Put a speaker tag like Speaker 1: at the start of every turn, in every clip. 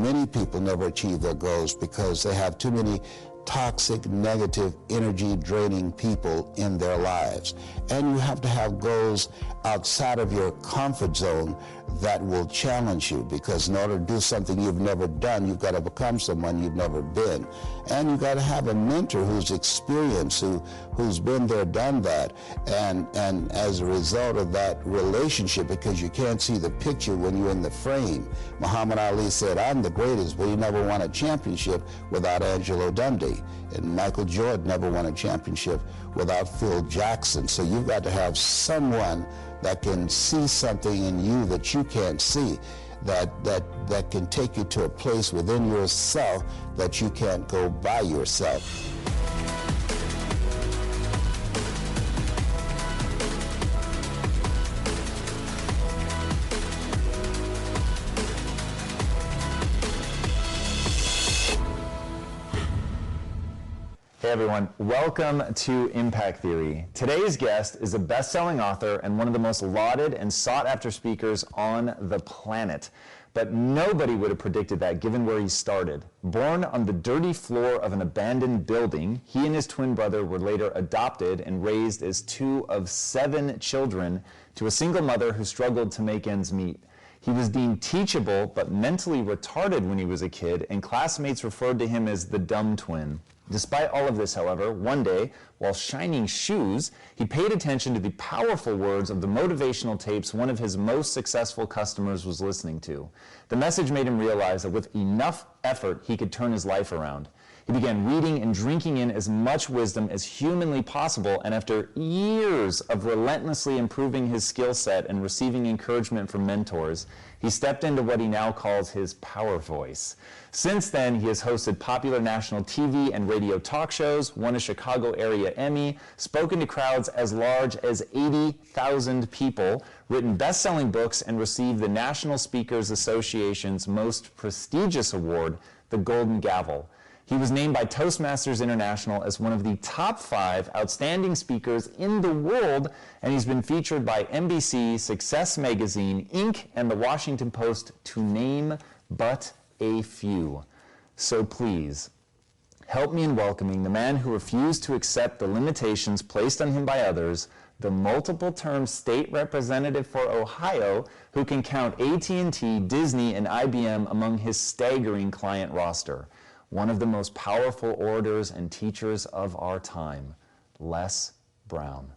Speaker 1: many people never achieve their goals because they have too many toxic, negative, energy-draining people in their lives. And you have to have goals outside of your comfort zone that will challenge you, because in order to do something you've never done, you've got to become someone you've never been. And you've got to have a mentor who's experienced, who's been there, done that. And as a result of that relationship, because you can't see the picture when you're in the frame, Muhammad Ali said, "I'm the greatest," but he never won a championship without Angelo Dundee. And Michael Jordan never won a championship without Phil Jackson. So you've got to have someone that can see something in you that you can't see, that can take you to a place within yourself that you can't go by yourself.
Speaker 2: Hey everyone, welcome to Impact Theory. Today's guest is a best-selling author and one of the most lauded and sought-after speakers on the planet. But nobody would have predicted that given where he started. Born on the dirty floor of an abandoned building, he and his twin brother were later adopted and raised as 2 of 7 children to a single mother who struggled to make ends meet. He was deemed teachable but mentally retarded when he was a kid, and classmates referred to him as the dumb twin. Despite all of this, however, one day, while shining shoes, he paid attention to the powerful words of the motivational tapes one of his most successful customers was listening to. The message made him realize that with enough effort, he could turn his life around. He began reading and drinking in as much wisdom as humanly possible, and after years of relentlessly improving his skill set and receiving encouragement from mentors, he stepped into what he now calls his power voice. Since then, he has hosted popular national TV and radio talk shows, won a Chicago area Emmy, spoken to crowds as large as 80,000 people, written best-selling books, and received the National Speakers Association's most prestigious award, the Golden Gavel. He was named by Toastmasters International as one of the top 5 outstanding speakers in the world, and he's been featured by NBC, Success Magazine, Inc., and the Washington Post, to name but a few. So please, help me in welcoming the man who refused to accept the limitations placed on him by others, the multiple-term state representative for Ohio, who can count AT&T, Disney, and IBM among his staggering client roster. One of the most powerful orators and teachers of our time, Les Brown.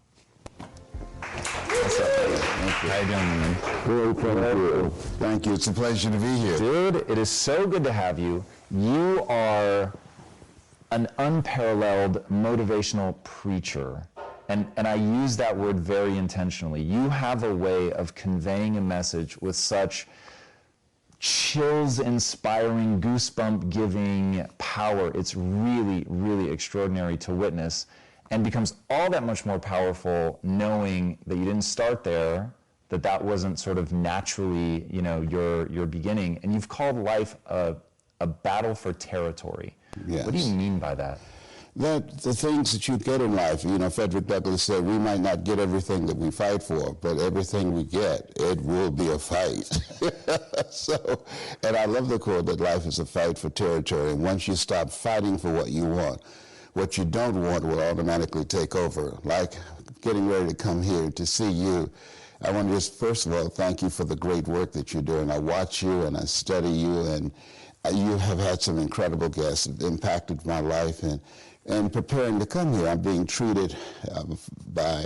Speaker 2: What's up, buddy? Thank you. How you doing, man?
Speaker 1: Very thank you. Thank you. It's a pleasure to be here.
Speaker 2: Dude, it is so good to have you. You are an unparalleled motivational preacher. And I use that word very intentionally. You have a way of conveying a message with such chills-inspiring, goosebump-giving power. It's really, really extraordinary to witness, and becomes all that much more powerful knowing that you didn't start there, that wasn't sort of naturally, your beginning, and you've called life a battle for territory.
Speaker 1: Yes.
Speaker 2: What do you mean by that?
Speaker 1: That the things that you get in life, Frederick Douglass said, we might not get everything that we fight for, but everything we get, it will be a fight. And I love the quote that life is a fight for territory, and once you stop fighting for what you want, what you don't want will automatically take over. Like getting ready to come here to see you, I want to just, first of all, thank you for the great work that you're doing. I watch you and I study you, and you have had some incredible guests that impacted my life. And preparing to come here, I'm being treated by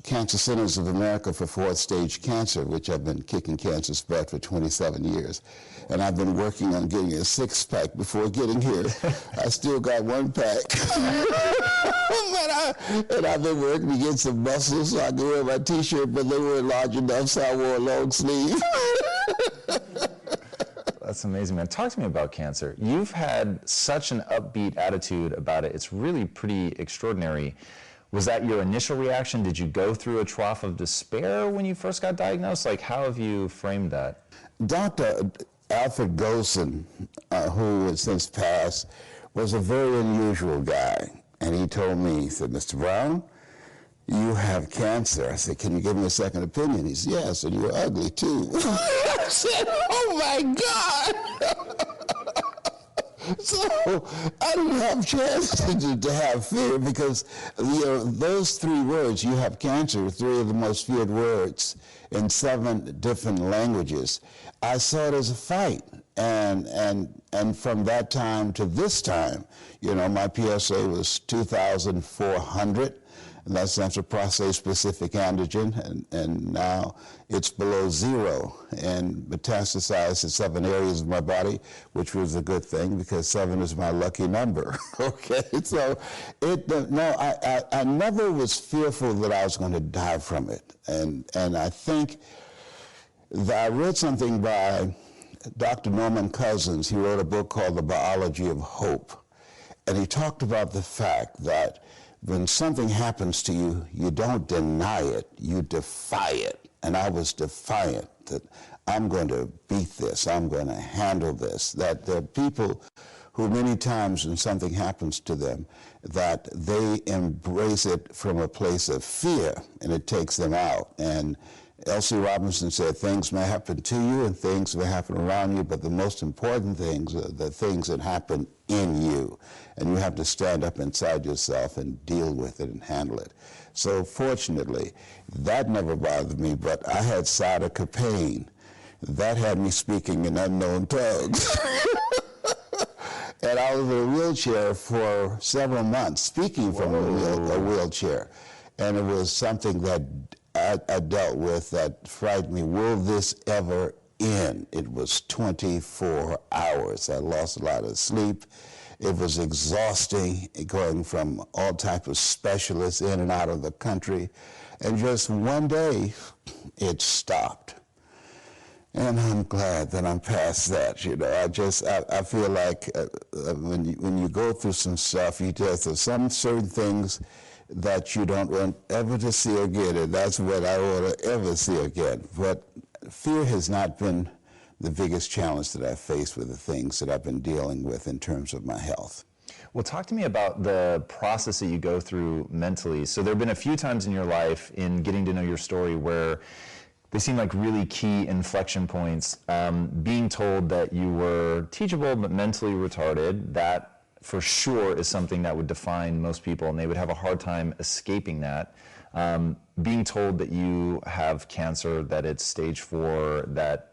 Speaker 1: Cancer Centers of America for 4th stage cancer, which I've been kicking cancer's butt for 27 years. And I've been working on getting a 6-pack before getting here. I still got 1 pack. And I've been working to get some muscles so I can wear my t-shirt, but they weren't large enough, so I wore a long sleeve.
Speaker 2: That's amazing, man. Talk to me about cancer. You've had such an upbeat attitude about it. It's really pretty extraordinary. Was that your initial reaction? Did you go through a trough of despair when you first got diagnosed? Like, how have you framed that?
Speaker 1: Dr. Alfred Golson, who has since passed, was a very unusual guy. And he told me, he said, Mr. Brown, you have cancer. I said, can you give me a second opinion? He said, yes, and you're ugly too. I said, oh my God. So I didn't have a chance to have fear because, those three words, you have cancer, three of the most feared words in 7 different languages. I saw it as a fight. And from that time to this time, my PSA was 2,400. And that stands for prostate-specific antigen, and now it's below 0 and metastasized to 7 areas of my body, which was a good thing because 7 is my lucky number. Okay, so I never was fearful that I was going to die from it, and I think that I read something by Dr. Norman Cousins. He wrote a book called The Biology of Hope, and he talked about the fact that when something happens to you, you don't deny it, you defy it. And I was defiant that I'm going to beat this, I'm going to handle this. That there are people who many times when something happens to them, that they embrace it from a place of fear and it takes them out. And L.C. Robinson said, things may happen to you and things may happen around you, but the most important things are the things that happen in you. And you have to stand up inside yourself and deal with it and handle it. So fortunately, that never bothered me, but I had sciatica pain. That had me speaking in unknown tongues. And I was in a wheelchair for several months, speaking from a wheelchair. And it was something that I dealt with that frightened me. Will this ever end? It was 24 hours. I lost a lot of sleep. It was exhausting, going from all types of specialists in and out of the country. And just one day, it stopped. And I'm glad that I'm past that. I feel like when you go through some stuff, there's some certain things that you don't want ever to see again, and that's what I want to ever see again. But fear has not been the biggest challenge that I've faced with the things that I've been dealing with in terms of my health.
Speaker 2: Well, talk to me about the process that you go through mentally. So there have been a few times in your life in getting to know your story where they seem like really key inflection points. Being told that you were teachable but mentally retarded, that for sure is something that would define most people, and they would have a hard time escaping that. Being told that you have cancer, that it's stage 4, that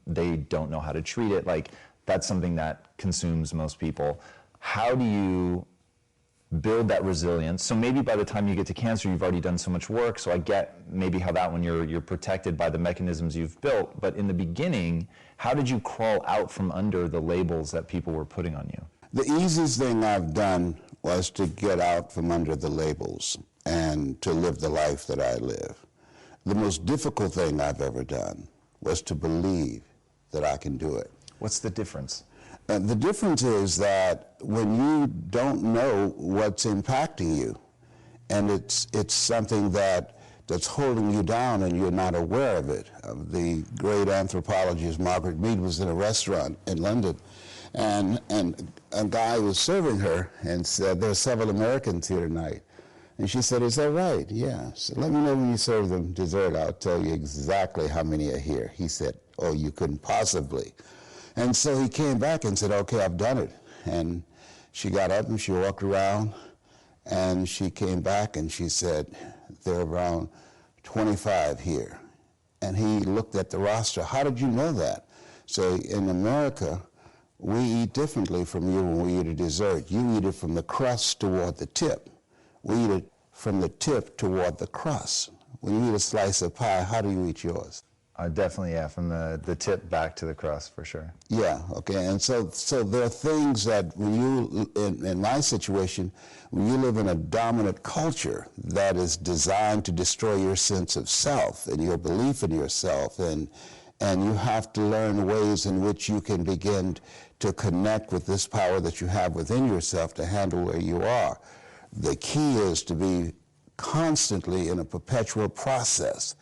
Speaker 2: they don't know how to treat it, like that's something that consumes most people. How do you build that resilience? So maybe by the time you get to cancer, you've already done so much work, so I get maybe how that one you're protected by the mechanisms you've built, but in the beginning, how did you crawl out from under the labels that people were putting on you?
Speaker 1: The easiest thing I've done was to get out from under the labels and to live the life that I live. The most difficult thing I've ever done was to believe that I can do it.
Speaker 2: What's the difference?
Speaker 1: The difference is that when you don't know what's impacting you, and it's something that's holding you down and you're not aware of it. The great anthropologist Margaret Mead was in a restaurant in London, and a guy was serving her and said, "There are several Americans here tonight." And she said, "Is that right?" "Yeah." So let me know when you serve them dessert. I'll tell you exactly how many are here. He said, "Oh, you couldn't possibly." And so he came back and said, "Okay, I've done it." And she got up and she walked around and she came back and she said, "There are around 25 here." And he looked at the roster. "How did you know that?" So in America, we eat differently from you when we eat a dessert. You eat it from the crust toward the tip. We eat it from the tip toward the crust. When you eat a slice of pie, how do you eat yours?
Speaker 2: Definitely, yeah, from the tip back to the crust, for sure.
Speaker 1: Yeah, okay, and so there are things that when you, in my situation, when you live in a dominant culture that is designed to destroy your sense of self and your belief in yourself, and you have to learn ways in which you can begin to connect with this power that you have within yourself to handle where you are. The key is to be constantly in a perpetual process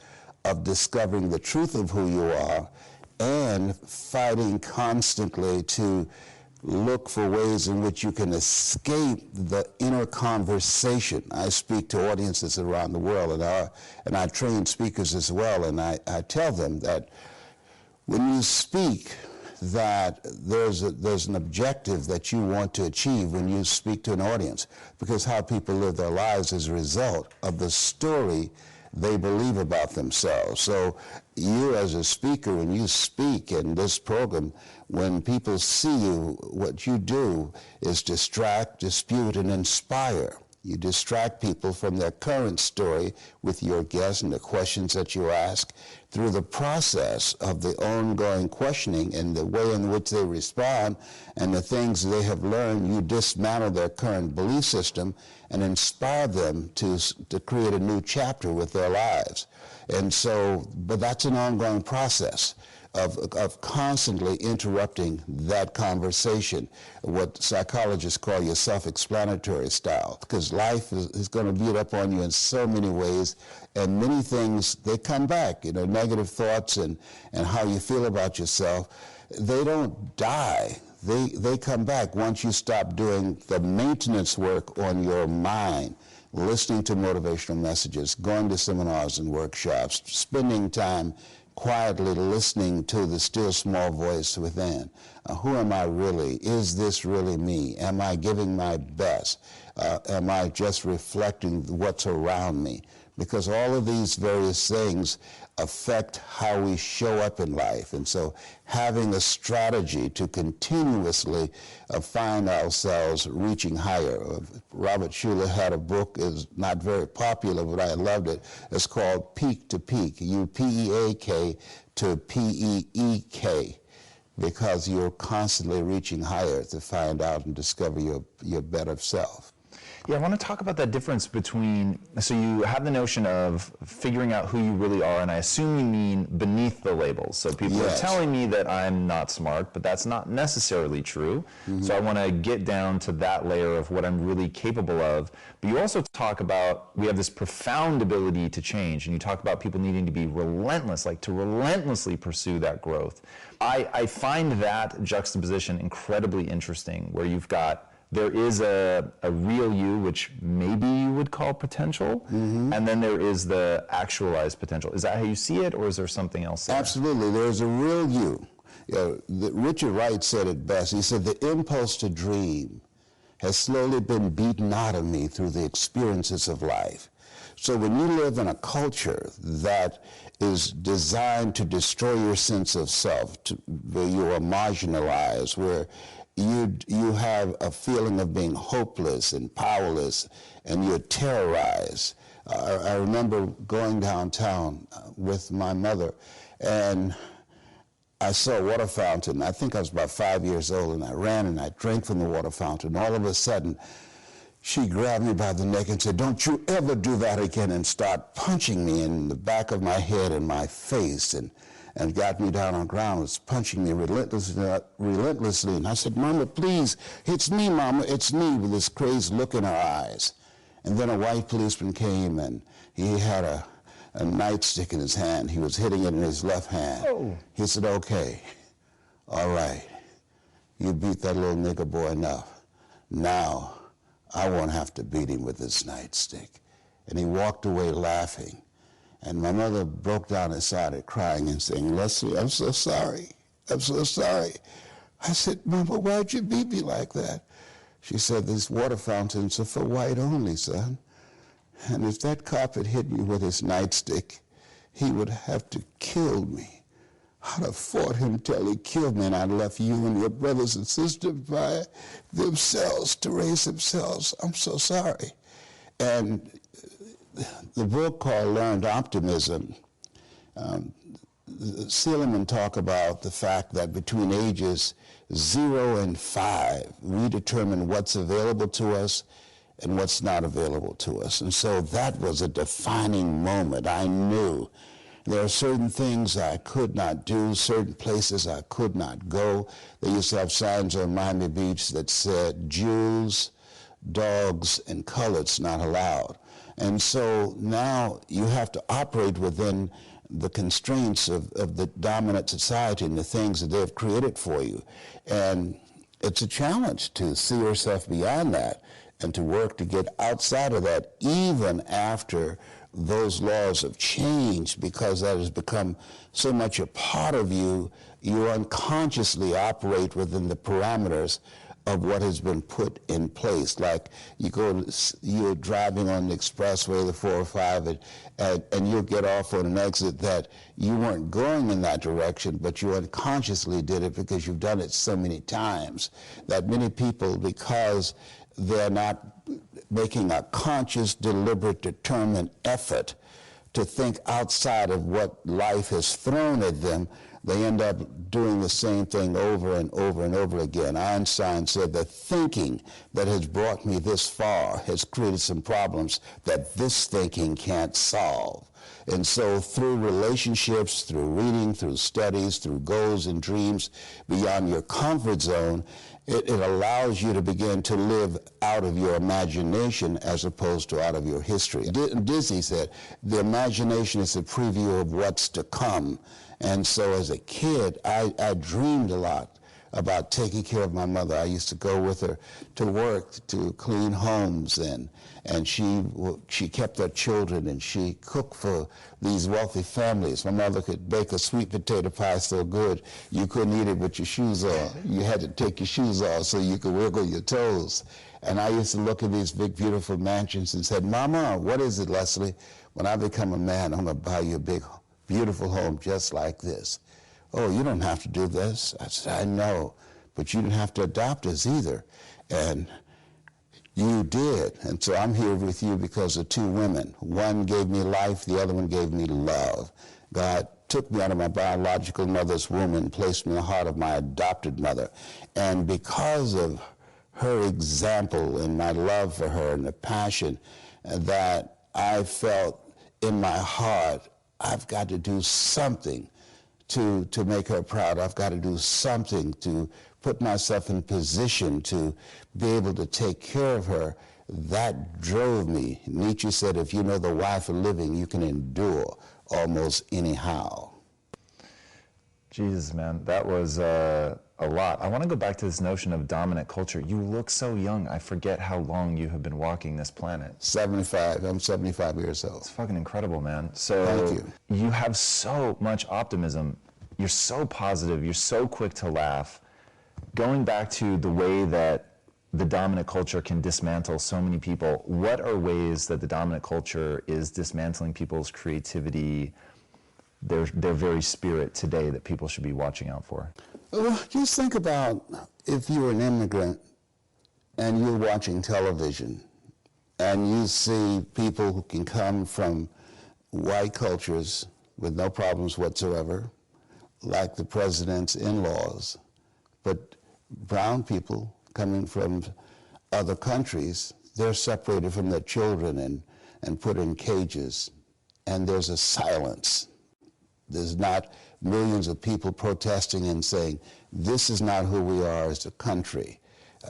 Speaker 1: of discovering the truth of who you are and fighting constantly to look for ways in which you can escape the inner conversation. I speak to audiences around the world, and I train speakers as well, and I tell them that When you speak, that there's an objective that you want to achieve when you speak to an audience, because how people live their lives is a result of the story they believe about themselves. So you as a speaker, when you speak in this program, when people see you, what you do is distract, dispute, and inspire. You distract people from their current story with your guests and the questions that you ask. Through the process of the ongoing questioning and the way in which they respond and the things they have learned, you dismantle their current belief system and inspire them to create a new chapter with their lives. And so, but that's an ongoing process of constantly interrupting that conversation, what psychologists call your self-explanatory style, because life is going to beat up on you in so many ways, and many things, they come back, negative thoughts and how you feel about yourself, they don't die. They come back once you stop doing the maintenance work on your mind, listening to motivational messages, going to seminars and workshops, spending time quietly listening to the still small voice within. Who am I really? Is this really me? Am I giving my best? Am I just reflecting what's around me? Because all of these various things affect how we show up in life. And so having a strategy to continuously find ourselves reaching higher. Robert Schuller had a book, is not very popular, but I loved it. It's called Peak to Peak, U-P-E-A-K to P-E-E-K, because you're constantly reaching higher to find out and discover your better self.
Speaker 2: Yeah, I want to talk about that difference between, so you have the notion of figuring out who you really are, and I assume you mean beneath the labels. So people
Speaker 1: Yes.
Speaker 2: are telling me that I'm not smart, but that's not necessarily true. Mm-hmm. So I want to get down to that layer of what I'm really capable of. But you also talk about, we have this profound ability to change, and you talk about people needing to be relentless, like to relentlessly pursue that growth. I find that juxtaposition incredibly interesting, where you've got, there is a real you, which maybe you would call potential, mm-hmm. and then there is the actualized potential. Is that how you see it, or is there something else there?
Speaker 1: Absolutely. There's a real you. Richard Wright said it best. He said, the impulse to dream has slowly been beaten out of me through the experiences of life. So when you live in a culture that is designed to destroy your sense of self, where you are marginalized, where you have a feeling of being hopeless and powerless, and you're terrorized. I remember going downtown with my mother, and I saw a water fountain. I think I was about 5 years old, and I ran and I drank from the water fountain. All of a sudden, she grabbed me by the neck and said, "Don't you ever do that again," and start punching me in the back of my head and my face, and got me down on the ground, was punching me relentlessly. And I said, "Mama, please, it's me, Mama, it's me," with this crazed look in her eyes. And then a white policeman came, and he had a nightstick in his hand. He was hitting it in his left hand. Oh. He said, "Okay, all right, you beat that little nigger boy enough. Now, I won't have to beat him with this nightstick." And he walked away laughing. And my mother broke down and started crying and saying, "Leslie, I'm so sorry. I'm so sorry." I said, "Mama, why'd you beat me like that?" She said, "These water fountains are for white only, son. And if that cop had hit me with his nightstick, he would have to kill me. I'd have fought him till he killed me, and I'd left you and your brothers and sisters by themselves to raise themselves. I'm so sorry." And the book called Learned Optimism, Seligman talk about the fact that between ages 0 and 5, we determine what's available to us and what's not available to us. And so that was a defining moment. I knew there are certain things I could not do, certain places I could not go. They used to have signs on Miami Beach that said, "Jews, dogs, and coloreds not allowed." And so now you have to operate within the constraints of the dominant society and the things that they've created for you. And it's a challenge to see yourself beyond that and to work to get outside of that, even after those laws have changed, because that has become so much a part of you, you unconsciously operate within the parameters of what has been put in place. Like you're driving on the expressway, the 405, and you'll get off on an exit that you weren't going in that direction, but you unconsciously did it because you've done it so many times that many people, because they're not making a conscious, deliberate, determined effort to think outside of what life has thrown at them, they end up doing the same thing over and over and over again. Einstein said that thinking that has brought me this far has created some problems that this thinking can't solve. And so through relationships, through reading, through studies, through goals and dreams beyond your comfort zone, it allows you to begin to live out of your imagination as opposed to out of your history. Disney said, the imagination is a preview of what's to come. And so as a kid, I dreamed a lot about taking care of my mother. I used to go with her to work to clean homes, and she kept her children, and she cooked for these wealthy families. My mother could bake a sweet potato pie so good you couldn't eat it with your shoes on. You had to take your shoes off so you could wiggle your toes. And I used to look at these big, beautiful mansions and said, Mama, what is it, Leslie? When I become a man, I'm going to buy you a big, beautiful home just like this. Oh, you don't have to do this. I said, I know, but you didn't have to adopt us either. And you did. And so I'm here with you because of two women. One gave me life, the other one gave me love. God took me out of my biological mother's womb and placed me in the heart of my adopted mother. And because of her example and my love for her and the passion that I felt in my heart, I've got to do something to make her proud. I've got to do something to put myself in position to be able to take care of her. That drove me. Nietzsche said, if you know the why for living, you can endure almost anyhow.
Speaker 2: Jesus, man, that was a lot. I want to go back to this notion of dominant culture. You look so young. I forget how long you have been walking this planet.
Speaker 1: 75. I'm 75 years old.
Speaker 2: It's fucking incredible, man. So
Speaker 1: thank you.
Speaker 2: You have so much optimism. You're so positive. You're so quick to laugh. Going back to the way that the dominant culture can dismantle so many people, what are ways that the dominant culture is dismantling people's creativity, their very spirit today, that people should be watching out for?
Speaker 1: Well, just think about if you're an immigrant and you're watching television and you see people who can come from white cultures with no problems whatsoever, like the president's in-laws, but brown people coming from other countries, they're separated from their children and put in cages, and there's a silence. There's not millions of people protesting and saying, this is not who we are as a country.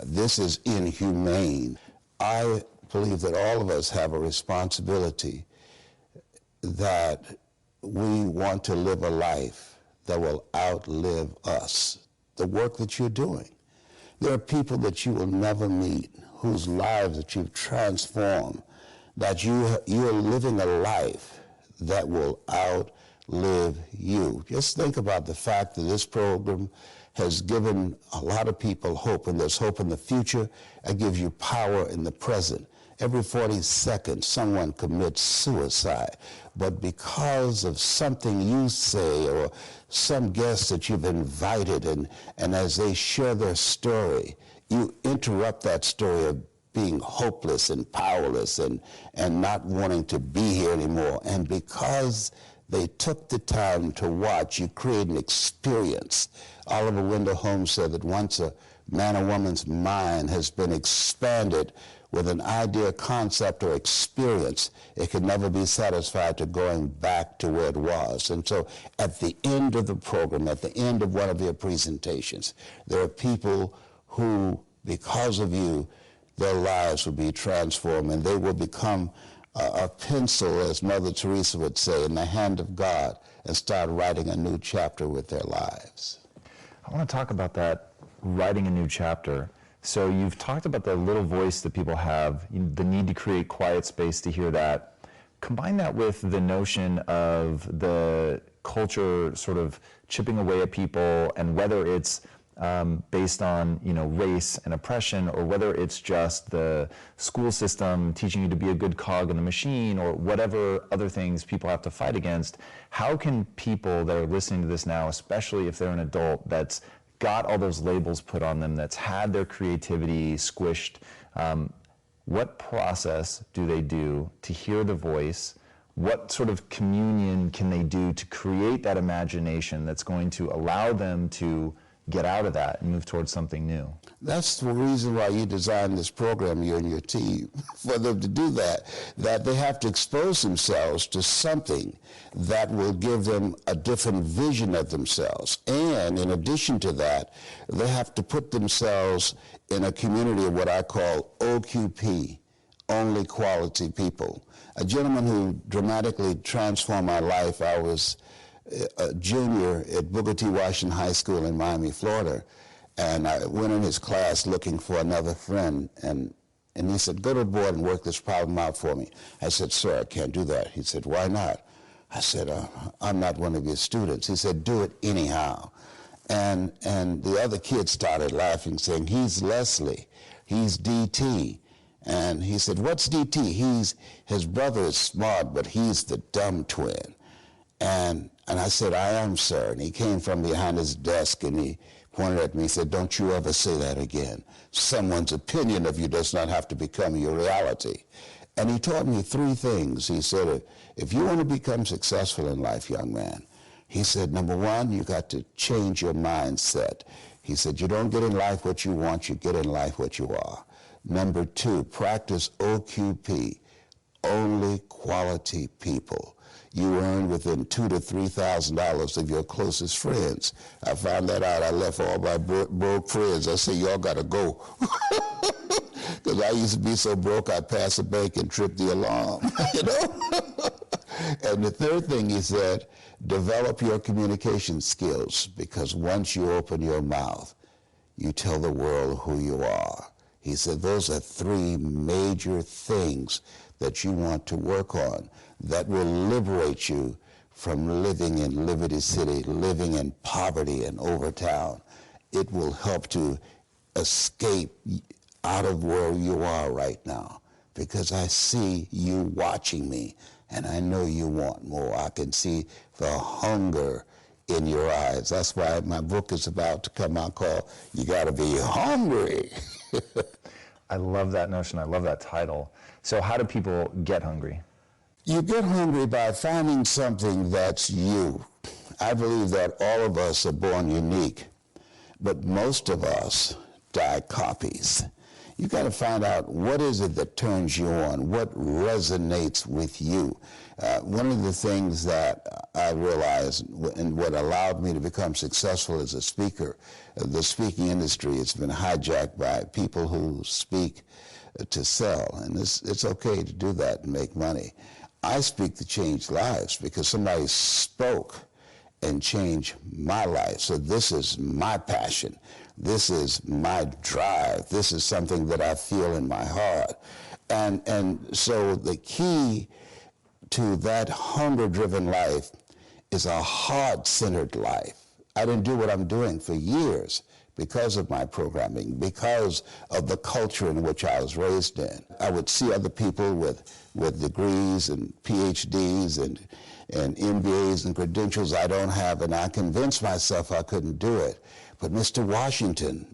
Speaker 1: This is inhumane. I believe that all of us have a responsibility that we want to live a life that will outlive us. The work that you're doing. There are people that you will never meet, whose lives that you've transformed, that you're living a life that will outlive you. Just think about the fact that this program has given a lot of people hope, and there's hope in the future. It gives you power in the present. Every 40 seconds, someone commits suicide. But because of something you say or some guest that you've invited, and as they share their story, you interrupt that story of being hopeless and powerless and not wanting to be here anymore. And because they took the time to watch, you create an experience. Oliver Wendell Holmes said that once a man or woman's mind has been expanded with an idea, concept, or experience, it can never be satisfied to going back to where it was. And so at the end of the program, at the end of one of your presentations, there are people who, because of you, their lives will be transformed, and they will become a pencil, as Mother Teresa would say, in the hand of God, and start writing a new chapter with their lives.
Speaker 2: I want to talk about that, writing a new chapter. So you've talked about the little voice that people have, the need to create quiet space to hear that. Combine that with the notion of the culture sort of chipping away at people, and whether it's based on race and oppression, or whether it's just the school system teaching you to be a good cog in the machine, or whatever other things people have to fight against. How can people that are listening to this now, especially if they're an adult that's got all those labels put on them, that's had their creativity squished, what process do they do to hear the voice? What sort of communion can they do to create that imagination that's going to allow them to get out of that and move towards something new?
Speaker 1: That's the reason why you designed this program, you and your team, for them to do that they have to expose themselves to something that will give them a different vision of themselves. And in addition to that, they have to put themselves in a community of what I call OQP, only quality people. A gentleman who dramatically transformed my life, I was a junior at Booker T. Washington High School in Miami, Florida, and I went in his class looking for another friend, and he said, go to the board and work this problem out for me. I said, sir, I can't do that. He said, why not? I said, I'm not one of your students. He said, do it anyhow. And the other kids started laughing, saying, he's Leslie, he's DT. And he said, what's DT? His brother is smart, but he's the dumb twin. And I said, I am, sir. And he came from behind his desk and he pointed at me and said, don't you ever say that again. Someone's opinion of you does not have to become your reality. And he taught me three things. He said, if you want to become successful in life, young man, he said, number one, you got to change your mindset. He said, you don't get in life what you want, you get in life what you are. Number two, practice OQP, only quality people. You earn within $2,000 to $3,000 of your closest friends. I found that out. I left all my broke friends. I said, y'all got to go. Because I used to be so broke, I'd pass a bank and trip the alarm, And the third thing he said, develop your communication skills, because once you open your mouth, you tell the world who you are. He said, those are three major things that you want to work on that will liberate you from living in Liberty City, living in poverty in Overtown. It will help to escape out of where you are right now, because I see you watching me, and I know you want more. I can see the hunger in your eyes. That's why my book is about to come out called You Gotta Be Hungry.
Speaker 2: I love that notion. I love that title. So how do people get hungry?
Speaker 1: You get hungry by finding something that's you. I believe that all of us are born unique, but most of us die copies. You got to find out what is it that turns you on, what resonates with you. One of the things that I realized and what allowed me to become successful as a speaker, the speaking industry has been hijacked by people who speak to sell, and it's okay to do that and make money. I speak to change lives because somebody spoke and changed my life. So this is my passion. This is my drive. This is something that I feel in my heart. And so the key to that hunger-driven life is a heart-centered life. I didn't do what I'm doing for years because of my programming, because of the culture in which I was raised in. I would see other people with degrees and PhDs and MBAs and credentials I don't have, and I convinced myself I couldn't do it. But Mr. Washington,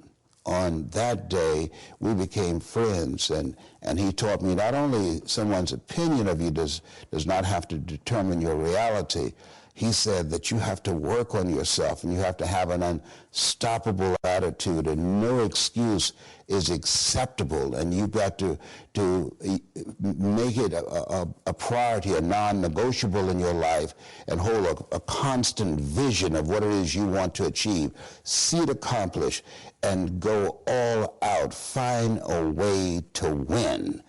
Speaker 1: on that day, we became friends, and he taught me not only someone's opinion of you does not have to determine your reality. He said that you have to work on yourself and you have to have an unstoppable attitude, and no excuse is acceptable, and you've got to make it a priority, a non-negotiable in your life, and hold a constant vision of what it is you want to achieve, see it accomplished, and go all out. Find a way to win.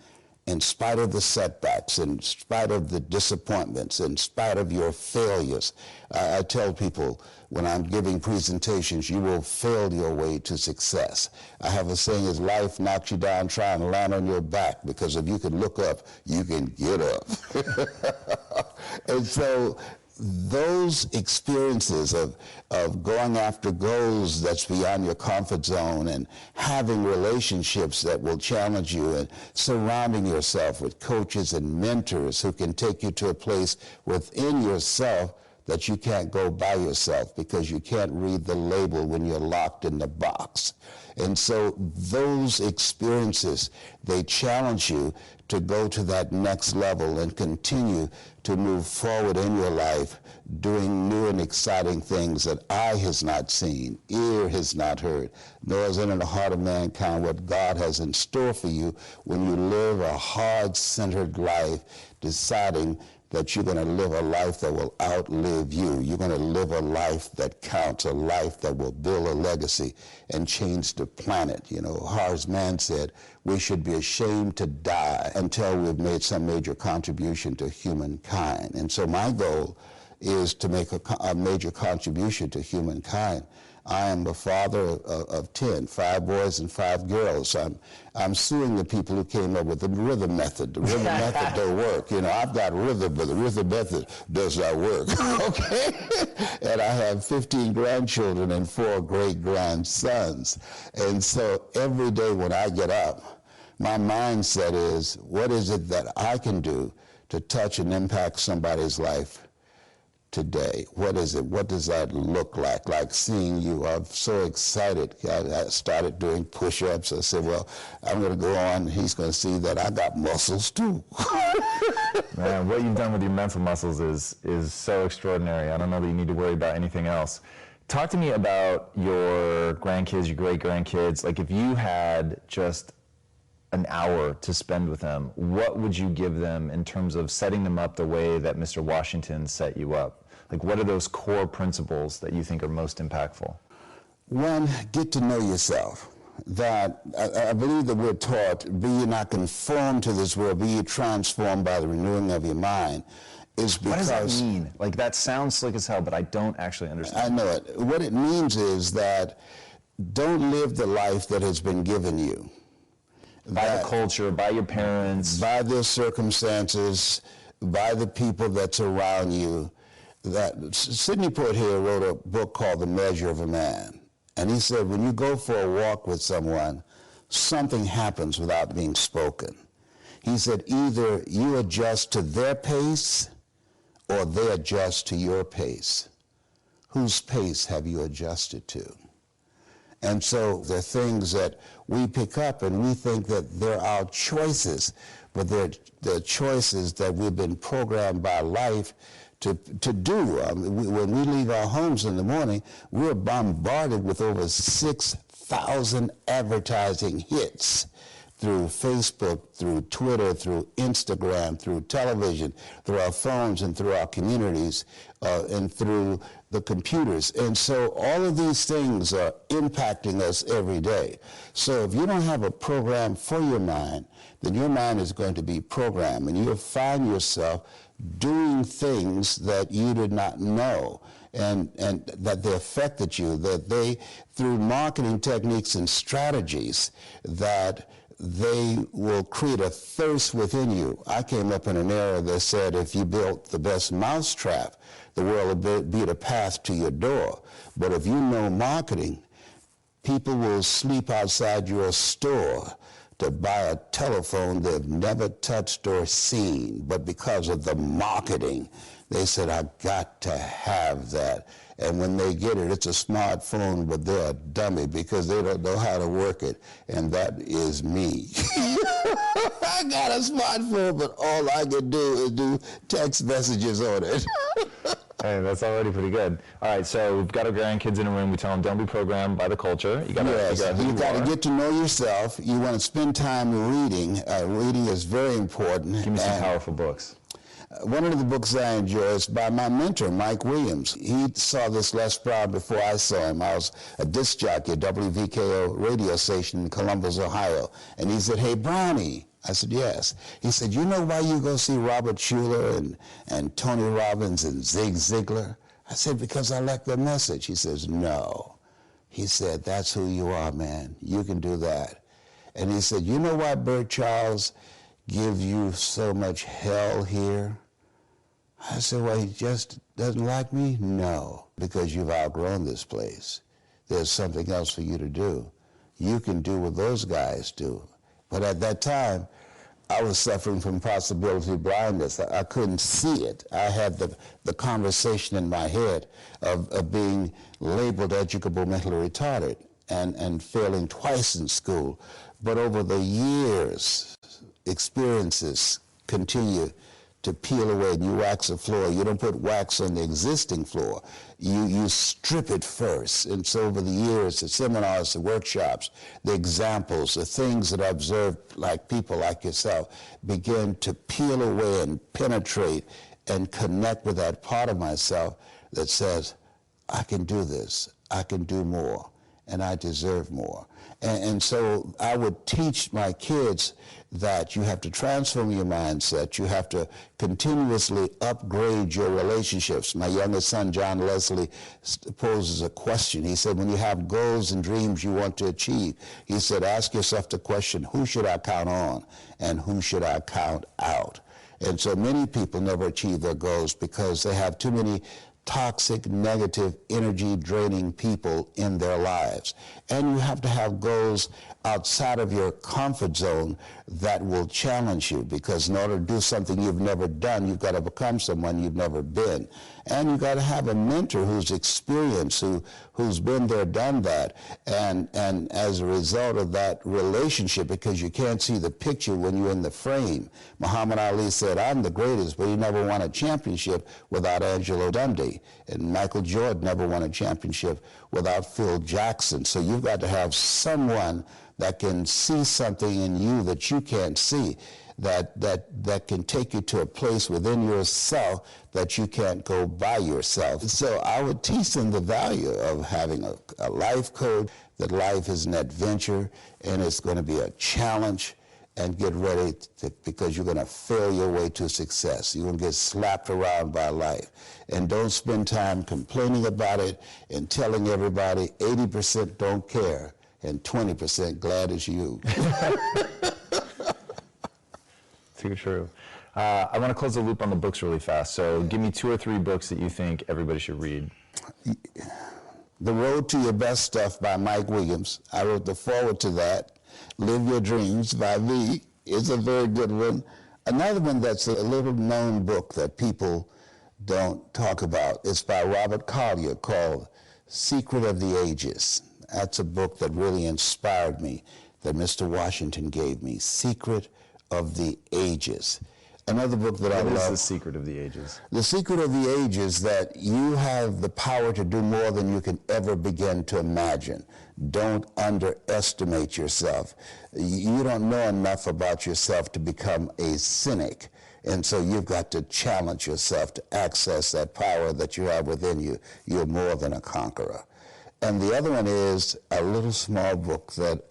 Speaker 1: in spite of the setbacks, in spite of the disappointments, in spite of your failures. I tell people when I'm giving presentations, you will fail your way to success. I have a saying, as life knocks you down, try and land on your back, because if you can look up, you can get up. And so those experiences of going after goals that's beyond your comfort zone, and having relationships that will challenge you, and surrounding yourself with coaches and mentors who can take you to a place within yourself that you can't go by yourself, because you can't read the label when you're locked in the box. And so those experiences, they challenge you to go to that next level and continue to move forward in your life, doing new and exciting things that eye has not seen, ear has not heard, nor is it in the heart of mankind what God has in store for you when you live a heart-centered life, deciding that you're going to live a life that will outlive you. You're going to live a life that counts, a life that will build a legacy and change the planet. You know, Horace Mann said, we should be ashamed to die until we've made some major contribution to humankind. And so my goal is to make a major contribution to humankind. I am the father of 10, 5 boys and 5 girls. I'm suing the people who came up with the rhythm method. The rhythm method don't work. You know, I've got rhythm, but the rhythm method does not work. Okay? And I have 15 grandchildren and 4 great-grandsons. And so every day when I get up, my mindset is, what is it that I can do to touch and impact somebody's life today? What is it? What does that look like? Like seeing you, I'm so excited. I started doing push-ups. I said, well, I'm going to go on. He's going to see that I got muscles too.
Speaker 2: Man, what you've done with your mental muscles is so extraordinary. I don't know that you need to worry about anything else. Talk to me about your grandkids, your great-grandkids. Like, if you had just an hour to spend with them, what would you give them in terms of setting them up the way that Mr. Washington set you up? Like, what are those core principles that you think are most impactful?
Speaker 1: One, get to know yourself. That I believe that we're taught, be ye not conformed to this world, be ye transformed by the renewing of your mind. Is because,
Speaker 2: what does that mean? Like, that sounds slick as hell, but I don't actually understand.
Speaker 1: I know it. What it means is that don't live the life that has been given you.
Speaker 2: By the culture, by your parents.
Speaker 1: By their circumstances, by the people that's around you. That Sidney Poitier wrote a book called The Measure of a Man. And he said, when you go for a walk with someone, something happens without being spoken. He said, either you adjust to their pace or they adjust to your pace. Whose pace have you adjusted to? And so there are things that we pick up and we think that they're our choices, but they're choices that we've been programmed by life to do. When we leave our homes in the morning, we're bombarded with over 6,000 advertising hits through Facebook, through Twitter, through Instagram, through television, through our phones and through our communities, and through the computers. And so all of these things are impacting us every day. So if you don't have a program for your mind, then your mind is going to be programmed, and you'll find yourself doing things that you did not know, and that they affected you, that they, through marketing techniques and strategies, that they will create a thirst within you. I came up in an era that said if you built the best mousetrap, the world will be the path to your door. But if you know marketing, people will sleep outside your store to buy a telephone they've never touched or seen. But because of the marketing, they said, I got to have that. And when they get it, it's a smartphone, but they're a dummy because they don't know how to work it. And that is me. I got a smartphone, but all I can do is do text messages on it.
Speaker 2: Hey, that's already pretty good. All right, so we've got our grandkids in a room. We tell them, don't be programmed by the culture. You got to figure out who you are.
Speaker 1: Got to get to know yourself. You want to spend time reading. Reading is very important.
Speaker 2: Give me some powerful books.
Speaker 1: One of the books I enjoy is by my mentor, Mike Williams. He saw this Les Brown before I saw him. I was a disc jockey at WVKO radio station in Columbus, Ohio. And he said, hey, Brownie, I said, yes. He said, you know why you go see Robert Schuller and Tony Robbins and Zig Ziglar? I said, because I like their message. He says, no. He said, that's who you are, man. You can do that. And he said, you know why Bert Charles gives you so much hell here? I said, well, he just doesn't like me? No, because you've outgrown this place. There's something else for you to do. You can do what those guys do. But at that time, I was suffering from possibility blindness. I couldn't see it. I had the conversation in my head of being labeled educable mentally retarded and failing twice in school. But over the years, experiences continue to peel away, and you wax the floor. You don't put wax on the existing floor. You strip it first. And so over the years, the seminars, the workshops, the examples, the things that I observed, like people like yourself, begin to peel away and penetrate and connect with that part of myself that says, I can do this, I can do more, and I deserve more. And so I would teach my kids that you have to transform your mindset. You have to continuously upgrade your relationships. My youngest son, John Leslie, poses a question. He said, when you have goals and dreams you want to achieve, he said, ask yourself the question, who should I count on and who should I count out? And so many people never achieve their goals because they have too many toxic, negative, energy-draining people in their lives. And you have to have goals outside of your comfort zone that will challenge you, because in order to do something you've never done, you've got to become someone you've never been. And you've got to have a mentor who's experienced, who's been there, done that. And as a result of that relationship, because you can't see the picture when you're in the frame, Muhammad Ali said, I'm the greatest, but he never won a championship without Angelo Dundee. And Michael Jordan never won a championship without Phil Jackson. So you've got to have someone that can see something in you that you can't see, that can take you to a place within yourself that you can't go by yourself. So I would teach them the value of having a life code, that life is an adventure and it's going to be a challenge, and get ready because you're going to fail your way to success. You're going to get slapped around by life. And don't spend time complaining about it and telling everybody 80% don't care and 20% glad as you.
Speaker 2: Too true. I want to close the loop on the books really fast. So give me 2 or 3 books that you think everybody should read.
Speaker 1: The Road to Your Best Stuff by Mike Williams. I wrote the foreword to that. Live Your Dreams by me is a very good one. Another one that's a little known book that people don't talk about is by Robert Collier, called Secret of the Ages. That's a book that really inspired me, that Mr. Washington gave me, Secret of the Ages. Another book that I love. What is
Speaker 2: The Secret of the Ages?
Speaker 1: The Secret of the Ages, that you have the power to do more than you can ever begin to imagine. Don't underestimate yourself. You don't know enough about yourself to become a cynic. And so you've got to challenge yourself to access that power that you have within you. You're more than a conqueror. And the other one is a little small book that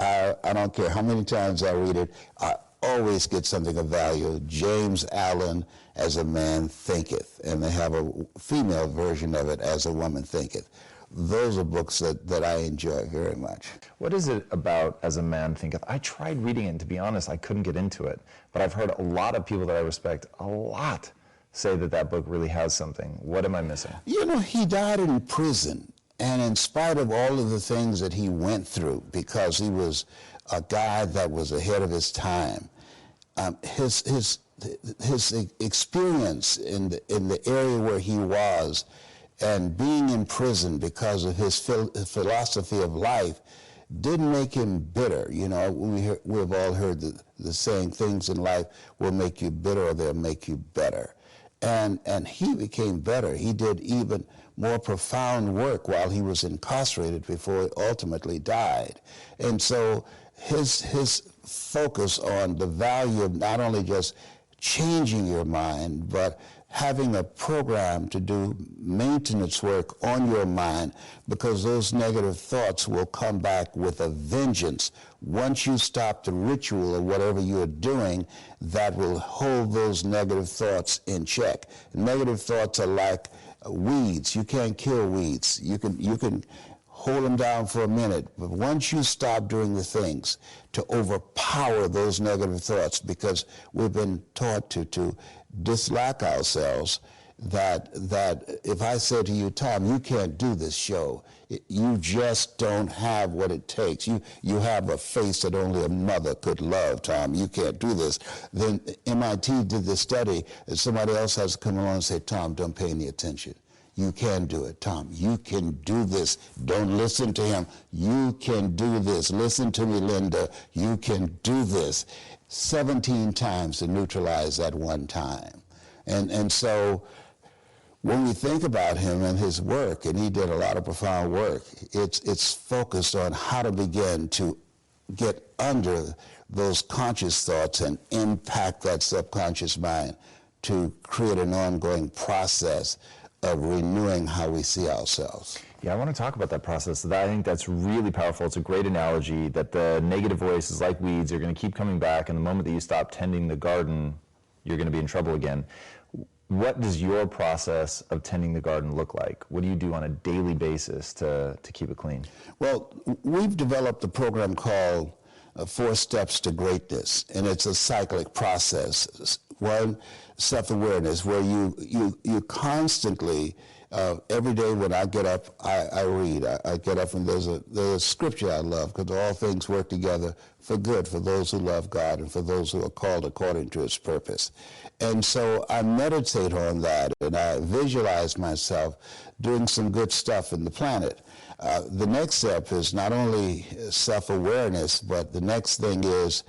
Speaker 1: I don't care how many times I read it, I always get something of value. James Allen, As a Man Thinketh. And they have a female version of it, As a Woman Thinketh. Those are books that I enjoy very much.
Speaker 2: What is it about As a Man Thinketh? I tried reading it, and to be honest, I couldn't get into it. But I've heard a lot of people that I respect a lot say that that book really has something. What am I missing?
Speaker 1: You know, he died in prison. And in spite of all of the things that he went through, because he was a guy that was ahead of his time, his experience in the area where he was, and being in prison because of his philosophy of life, didn't make him bitter. You know, we've all heard the saying, things in life will make you bitter or they'll make you better. And he became better. He did even more profound work while he was incarcerated before he ultimately died. And so his focus on the value of not only just changing your mind, but having a program to do maintenance work on your mind, because those negative thoughts will come back with a vengeance. Once you stop the ritual of whatever you're doing, that will hold those negative thoughts in check. Negative thoughts are like weeds. You can't kill weeds. You can hold them down for a minute, but once you stop doing the things to overpower those negative thoughts, because we've been taught to dislike ourselves, that if I say to you, Tom, you can't do this show, you just don't have what it takes. You have a face that only a mother could love, Tom. You can't do this. Then MIT did this study, and somebody else has to come along and say, Tom, don't pay any attention. You can do it, Tom. You can do this. Don't listen to him. You can do this. Listen to me, Linda. You can do this. 17 times to neutralize that one time. And so when we think about him and his work, and he did a lot of profound work, it's focused on how to begin to get under those conscious thoughts and impact that subconscious mind to create an ongoing process of renewing how we see ourselves.
Speaker 2: Yeah, I want to talk about that process. I think that's really powerful. It's a great analogy that the negative voice is like weeds. They're going to keep coming back, and the moment that you stop tending the garden, you're going to be in trouble again. What does your process of tending the garden look like? What do you do on a daily basis to keep it clean?
Speaker 1: Well, we've developed a program called 4 Steps to Greatness, and it's a cyclic process. One, self-awareness, where you constantly, every day when I get up, I read. I get up, and there's a scripture I love, because all things work together for good for those who love God and for those who are called according to his purpose. And so I meditate on that, and I visualize myself doing some good stuff in the planet. The next step is not only self-awareness, but the next thing is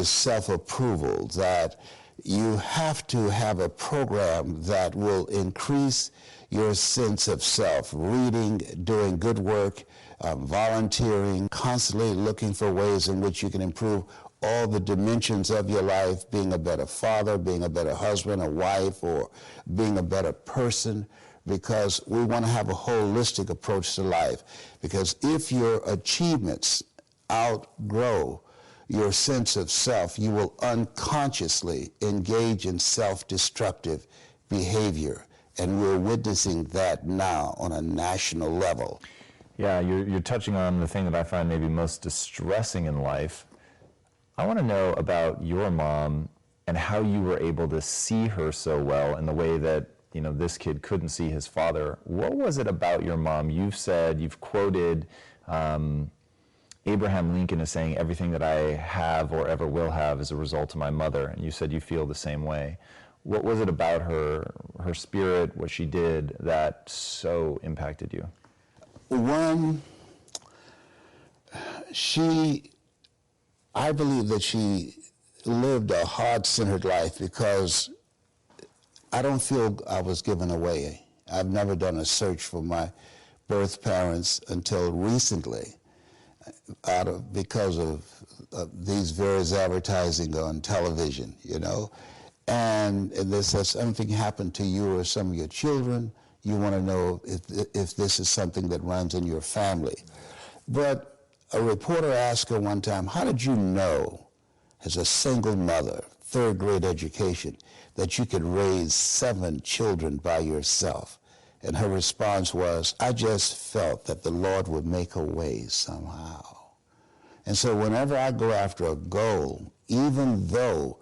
Speaker 1: self-approval, that you have to have a program that will increase your sense of self, reading, doing good work, volunteering, constantly looking for ways in which you can improve all the dimensions of your life, being a better father, being a better husband, a wife, or being a better person, because we want to have a holistic approach to life. Because if your achievements outgrow your sense of self, you will unconsciously engage in self-destructive behavior. And we're witnessing that now on a national level.
Speaker 2: Yeah, you're touching on the thing that I find maybe most distressing in life. I want to know about your mom and how you were able to see her so well in the way that, you know, this kid couldn't see his father. What was it about your mom? You've quoted Abraham Lincoln as saying, everything that I have or ever will have is a result of my mother, and you said you feel the same way. What was it about her spirit, what she did, that so impacted you?
Speaker 1: One, I believe that she lived a heart-centered life, because I don't feel I was given away. I've never done a search for my birth parents until recently, because of these various advertising on television, you know. And they said something happened to you or some of your children, you want to know if this is something that runs in your family. But a reporter asked her one time, how did you know, as a single mother, 3rd grade education, that you could raise 7 children by yourself? And her response was, I just felt that the Lord would make a way somehow. And so whenever I go after a goal, even though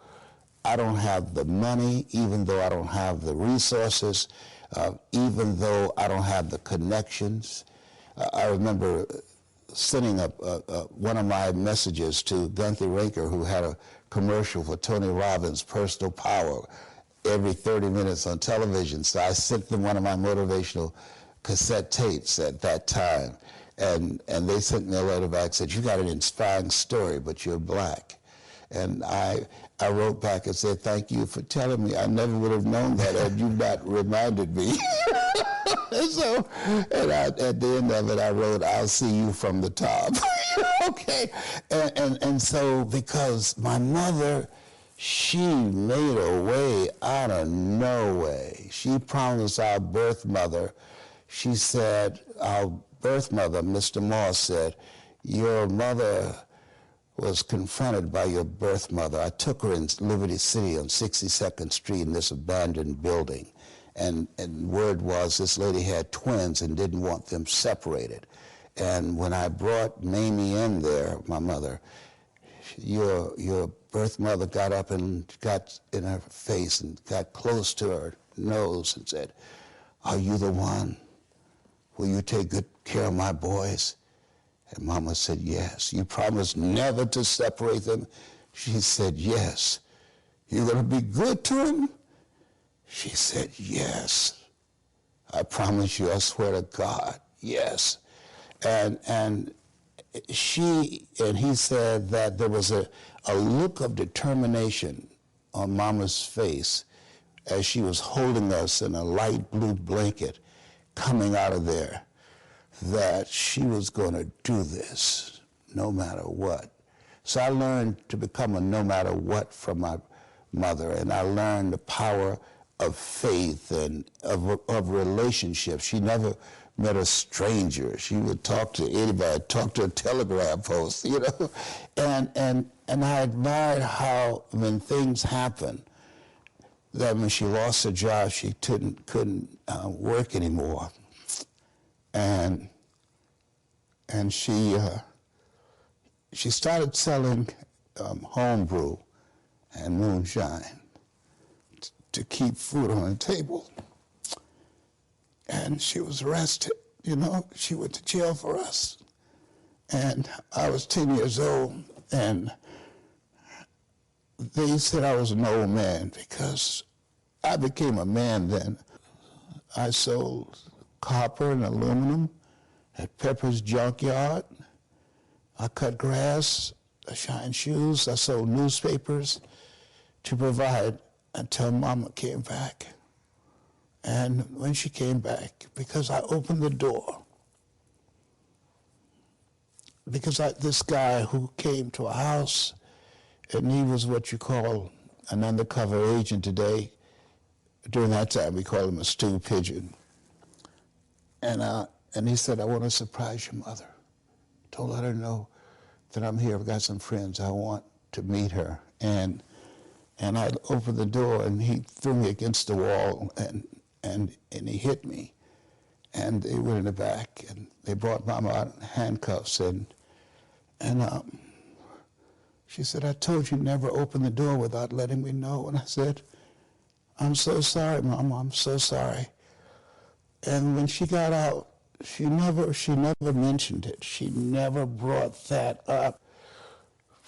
Speaker 1: I don't have the money, even though I don't have the resources, even though I don't have the connections, I remember sending one of my messages to Gunther Raker, who had a commercial for Tony Robbins' Personal Power every 30 minutes on television. So I sent them one of my motivational cassette tapes at that time. And they sent me a letter back, said, you got an inspiring story, but you're black. And I wrote back and said, thank you for telling me. I never would have known that had you not reminded me. At the end of it, I wrote, I'll see you from the top. Okay. And so, because my mother she made a way out of no way. She promised our birth mother, she said, our birth mother, Mr. Moss, said, your mother was confronted by your birth mother. I took her in Liberty City on 62nd Street in this abandoned building. And word was this lady had twins and didn't want them separated. And when I brought Mamie in there, my mother, your birth mother got up and got in her face and got close to her nose and said, are you the one? Will you take good care of my boys? And Mama said, yes. You promised never to separate them? She said, yes. You're going to be good to them? She said, yes. I promise you, I swear to God, yes. And he said that there was a look of determination on Mama's face as she was holding us in a light blue blanket coming out of there, that she was going to do this no matter what. So I learned to become a no matter what from my mother, and I learned the power of faith and of relationships. She never met a stranger. She would talk to anybody, talk to a telegraph post, you know. And I admired how when things happen, that when she lost her job, she couldn't work anymore. And she started selling homebrew and moonshine to keep food on the table. And she was arrested, you know. She went to jail for us. And I was 10 years old, and they said I was an old man because I became a man then. I sold copper and aluminum at Pepper's Junkyard. I cut grass, I shined shoes, I sold newspapers to provide until Mama came back. And when she came back, because I opened the door, because this guy who came to a house, and he was what you call an undercover agent today. During that time, we called him a stew pigeon. And he said, I want to surprise your mother. Don't let her know that I'm here. I've got some friends. I want to meet her. And I opened the door, and he threw me against the wall, and he hit me. And they went in the back, and they brought Mama out in handcuffs, and she said, I told you never open the door without letting me know. And I said, I'm so sorry, Mama, I'm so sorry. And when she got out, she never mentioned it. She never brought that up.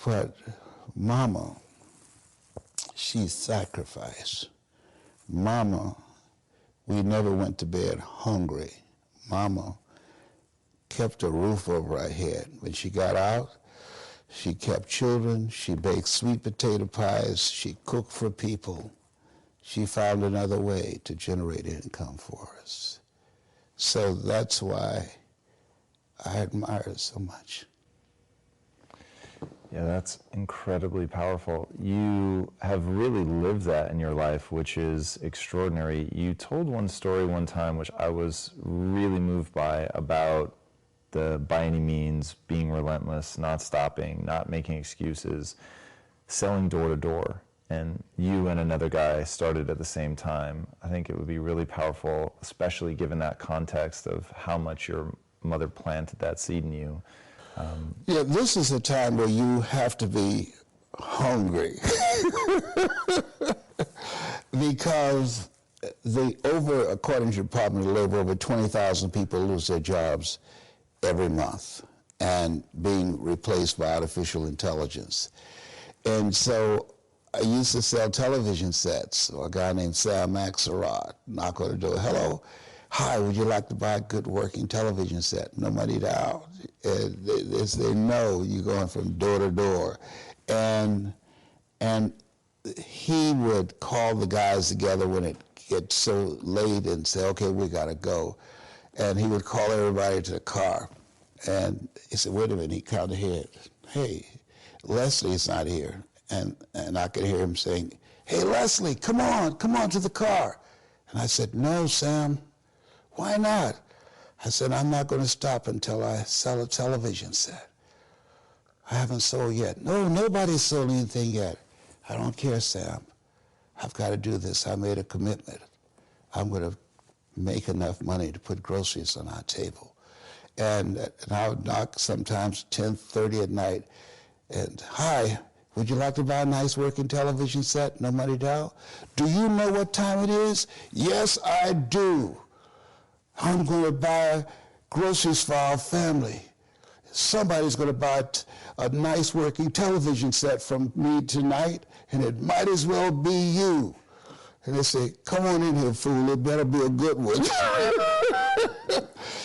Speaker 1: But Mama, she sacrificed. Mama, we never went to bed hungry. Mama kept a roof over our head. When she got out, she kept children. She baked sweet potato pies. She cooked for people. She found another way to generate income for us. So that's why I admire her so much.
Speaker 2: Yeah, that's incredibly powerful. You have really lived that in your life, which is extraordinary. You told one story one time, which I was really moved by, about the by any means, being relentless, not stopping, not making excuses, selling door to door. And you and another guy started at the same time. I think it would be really powerful, especially given that context of how much your mother planted that seed in you.
Speaker 1: Yeah, this is a time where you have to be hungry because according to the Department of Labor, over 20,000 people lose their jobs every month and being replaced by artificial intelligence. And so I used to sell television sets, or a guy named Sam Axelrod, knock on the door, hello, hi, would you like to buy a good working television set? No money down. They say, no, you're going from door to door. And he would call the guys together when it gets so late and say, okay, we gotta go. And he would call everybody to the car. And he said, wait a minute, he counted ahead. Hey, Leslie's not here. And I could hear him saying, "Hey, Leslie, come on to the car." And I said, "No, Sam, why not?" I said, "I'm not going to stop until I sell a television set. I haven't sold yet." "No, nobody's sold anything yet." "I don't care, Sam. I've got to do this. I made a commitment. I'm going to make enough money to put groceries on our table." And I would knock sometimes 10:30 at night, and, "Hi, would you like to buy a nice working television set? No money down?" "Do you know what time it is?" "Yes, I do. I'm going to buy groceries for our family. Somebody's going to buy a nice working television set from me tonight, and it might as well be you." And they say, "Come on in here, fool. It better be a good one."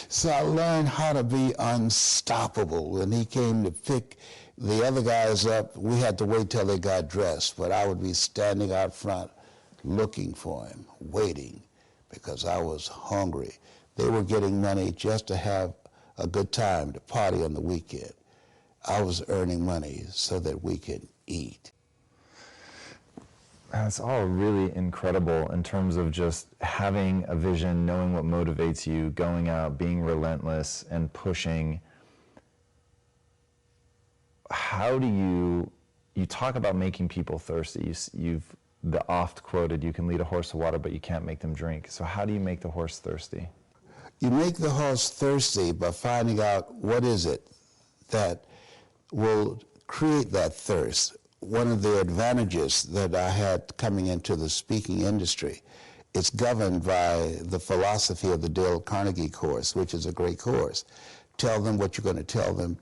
Speaker 1: So I learned how to be unstoppable. When he came to pick the other guys up, we had to wait till they got dressed, but I would be standing out front looking for him, waiting, because I was hungry. They were getting money just to have a good time, to party on the weekend. I was earning money so that we could eat.
Speaker 2: That's all really incredible in terms of just having a vision, knowing what motivates you, going out, being relentless, and pushing. How do you talk about making people thirsty? You've the oft quoted, "You can lead a horse to water, but you can't make them drink." So how do you make the horse thirsty?
Speaker 1: You make the horse thirsty by finding out what is it that will create that thirst. One of the advantages that I had coming into the speaking industry, it's governed by the philosophy of the Dale Carnegie course, which is a great course. Tell them what you're going to tell them,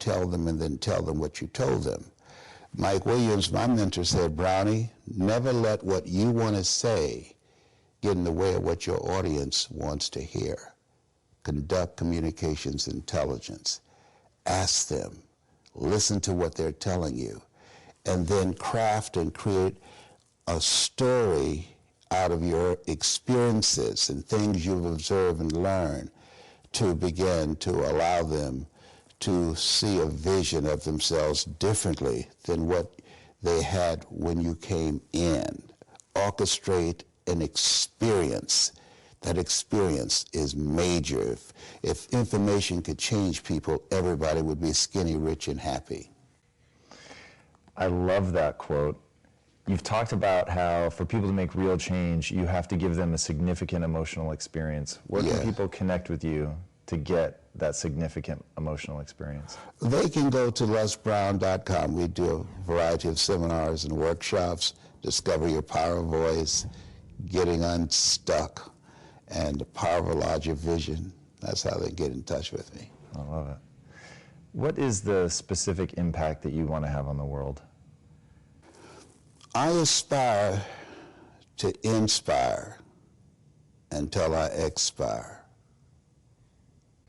Speaker 1: and then tell them what you told them. Mike Williams, my mentor, said, "Brownie, never let what you want to say get in the way of what your audience wants to hear. Conduct communications intelligence. Ask them, listen to what they're telling you, and then craft and create a story out of your experiences and things you've observed and learned to begin to allow them to see a vision of themselves differently than what they had when you came in. Orchestrate an experience. That experience is major. If information could change people, everybody would be skinny, rich, and happy."
Speaker 2: I love that quote. You've talked about how for people to make real change, you have to give them a significant emotional experience. Where can people connect with you to get that significant emotional experience?
Speaker 1: They can go to lesbrown.com. We do a variety of seminars and workshops, discover your power of voice, getting unstuck, and the power of a larger vision. That's how they get in touch with me.
Speaker 2: I love it. What is the specific impact that you want to have on the world?
Speaker 1: I aspire to inspire until I expire.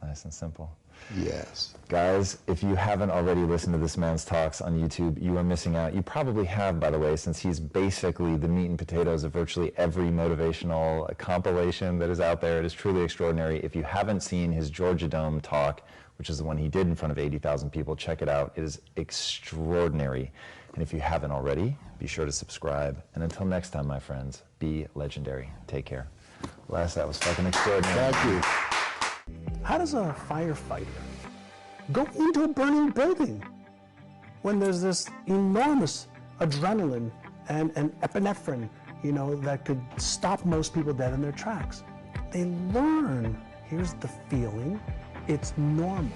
Speaker 2: Nice and simple.
Speaker 1: Yes.
Speaker 2: Guys, if you haven't already listened to this man's talks on YouTube, you are missing out. You probably have, by the way, since he's basically the meat and potatoes of virtually every motivational compilation that is out there. It is truly extraordinary. If you haven't seen his Georgia Dome talk, which is the one he did in front of 80,000 people, check it out. It is extraordinary. And if you haven't already, be sure to subscribe. And until next time, my friends, be legendary. Take care. Les, that was fucking extraordinary.
Speaker 1: Thank you.
Speaker 3: How does a firefighter go into a burning building when there's this enormous adrenaline and epinephrine, that could stop most people dead in their tracks? They learn, here's the feeling, it's normal.